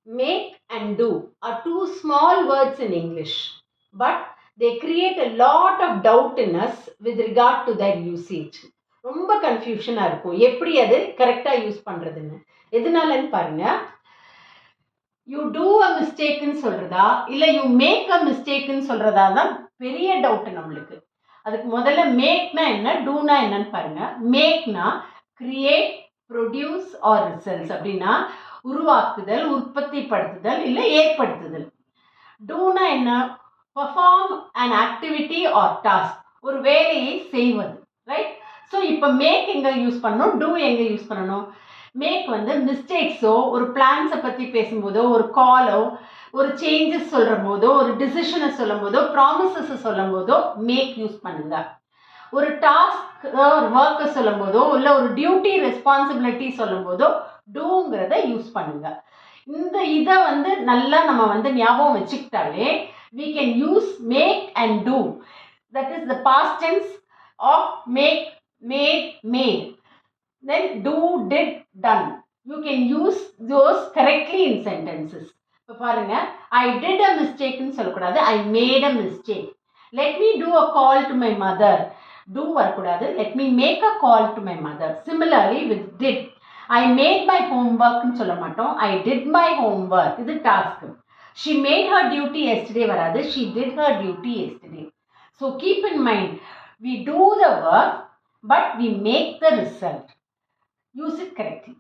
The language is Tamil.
Make and do are two small words in English, but they create a lot of doubt in us with regard to their usage. ரொம்ப கன்ஃபியூஷனாக இருக்கும் எப்படி அது கரெக்டாக யூஸ் பண்ணுறதுன்னு. எதனாலன்னு பாருங்க, யூ டூ அ மிஸ்டேக்குன்னு சொல்கிறதா இல்லை யூ மேக் அ மிஸ்டேக்குன்னு சொல்கிறதா தான் பெரிய டவுட்டு நம்மளுக்கு. அதுக்கு முதல்ல மேக்னா என்ன, டூனா என்னன்னு பாருங்க. மேக்னா கிரியேட், ப்ரொடியூஸ் ஆர் ரிசல்ட்ஸ் அப்படின்னா உருவாக்குதல், உற்பத்தி படுத்துதல் இல்லை ஏற்படுத்துதல். டூனா என்ன, perform an activity R task, ஒரு வேலையை செய்வது. ரைட். ஸோ இப்போ மேக் எங்கே யூஸ் பண்ணணும், டூ எங்கே யூஸ் பண்ணணும். மேக் வந்து மிஸ்டேக்ஸோ, ஒரு பிளான்ஸை பற்றி பேசும்போதோ, ஒரு காலோ, ஒரு சேஞ்சஸ் சொல்கிற போதோ, ஒரு டிசிஷனை சொல்லும் போதோ, ப்ராமிசஸை சொல்லும் போதோ மேக் யூஸ் பண்ணுங்க. ஒரு டாஸ்க் ஒரு ஒர்க்கை சொல்லும் போதோ இல்லை ஒரு டியூட்டி ரெஸ்பான்சிபிலிட்டி சொல்லும் போதோ டூங்கிறத யூஸ் பண்ணுங்க. இந்த இதை வந்து நல்லா நம்ம வந்து ஞாபகம் வச்சுக்கிட்டாலே we can use make and do. That is the past tense of make, made, made. Then do, did, done. You can use those correctly in sentences. இப்போ பாருங்க, I did a mistake ன்னு சொல்லக்கூடாது, I made a mistake. Let me do a call to my mother. Do வரக்கூடாது, let me make a call to my mother. Similarly with did, I made my homework ன்னு சொல்ல மாட்டோம், I did my homework. இது task. She made her duty yesterday வராது, she did her duty yesterday. So keep in mind, we do the work but we make the result. Use it correctly.